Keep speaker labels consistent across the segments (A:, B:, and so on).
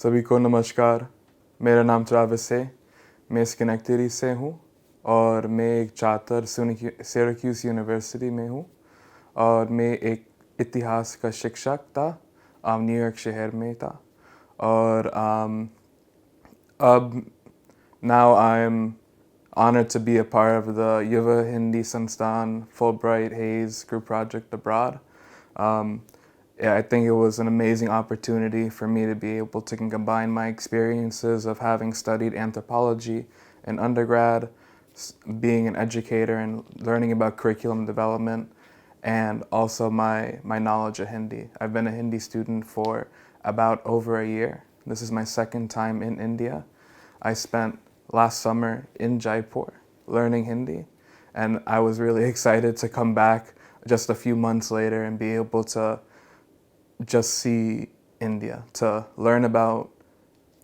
A: सभी को नमस्कार। मेरा नाम ट्रैविस है। मैं स्कैनेक्टरी से हूँ और मैं एक छात्र सिरैक्यूज़ यूनिवर्सिटी में हूँ और मैं एक इतिहास का शिक्षक था। न्यूयॉर्क शहर में था और अब now I'm honored to be a part of the Yuva Hindi Sanstan Fulbright-Hays Group Project abroad. Yeah, I think it was an amazing opportunity for me to be able to combine my experiences of having studied anthropology in undergrad, being an educator and learning about curriculum development, and also my knowledge of Hindi. I've been a Hindi student for about over a year. This is my second time in India. I spent last summer in Jaipur learning Hindi, and I was really excited to come back just a few months later and be able to just see India, to learn about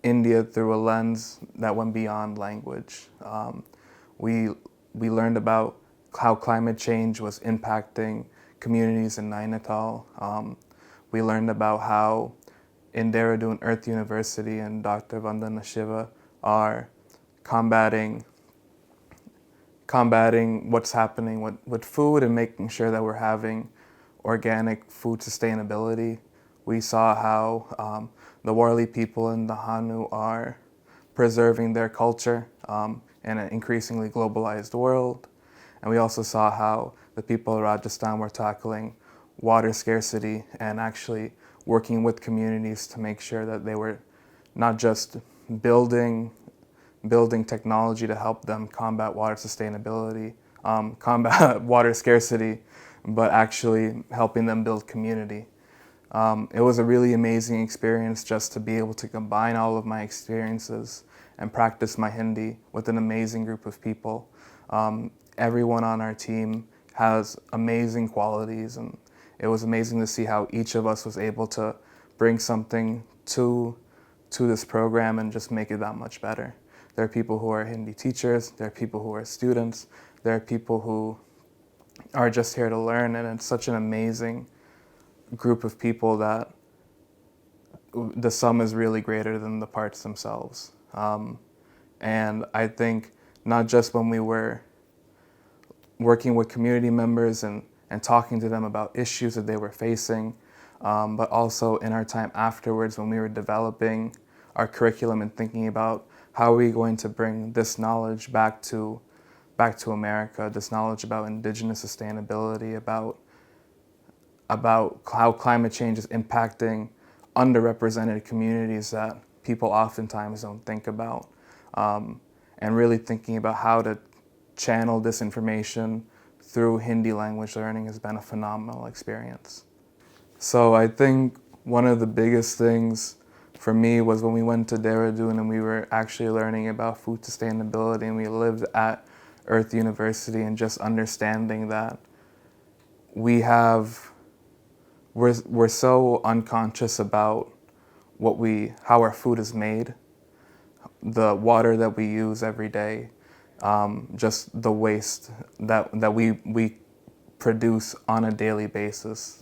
A: India through a lens that went beyond language. We learned about how climate change was impacting communities in Nainital. We learned about how in Dehradun Earth University and Dr. Vandana Shiva are combating what's happening with food and making sure that we're having organic food sustainability. We saw how the Warli people in the Hanu are preserving their culture in an increasingly globalized world. And we also saw how the people of Rajasthan were tackling water scarcity and actually working with communities to make sure that they were not just building technology to help them combat water sustainability, combat water scarcity, but actually helping them build community. It was a really amazing experience just to be able to combine all of my experiences and practice my Hindi with an amazing group of people. Everyone on our team has amazing qualities, and it was amazing to see how each of us was able to bring something to this program and just make it that much better. There are people who are Hindi teachers, there are people who are students, there are people who are just here to learn, and it's such an amazing group of people that the sum is really greater than the parts themselves. And I think not just when we were working with community members and talking to them about issues that they were facing, but also in our time afterwards when we were developing our curriculum and thinking about how are we going to bring this knowledge back to America, this knowledge about indigenous sustainability, about how climate change is impacting underrepresented communities that people oftentimes don't think about, and really thinking about how to channel this information through Hindi language learning has been a phenomenal experience. So I think one of the biggest things for me was when we went to Dehradun and we were actually learning about food sustainability, and we lived at Earth University, and just understanding that we're so unconscious about how our food is made, the water that we use every day, just the waste that we produce on a daily basis.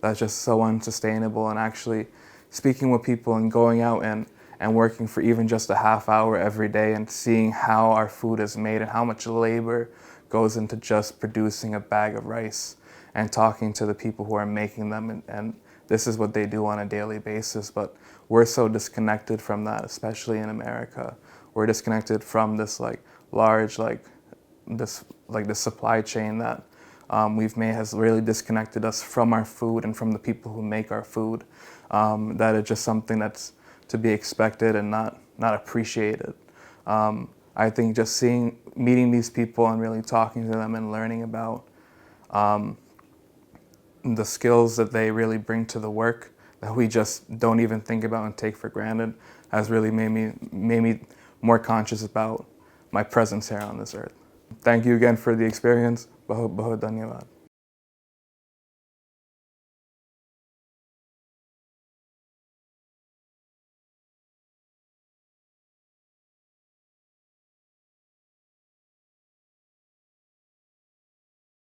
A: That's just so unsustainable. And actually speaking with people and going out and working for even just a half hour every day and seeing how our food is made and how much labor goes into just producing a bag of rice, and talking to the people who are making them, and this is what they do on a daily basis. But we're so disconnected from that, especially in America. We're disconnected from this large this supply chain that we've made has really disconnected us from our food and from the people who make our food. That is just something that's to be expected and not appreciated. I think just meeting these people and really talking to them and learning about the skills that they really bring to the work that we just don't even think about and take for granted has really made me more conscious about my presence here on this earth. Thank you again for the experience. Bahut bahut dhanyawad.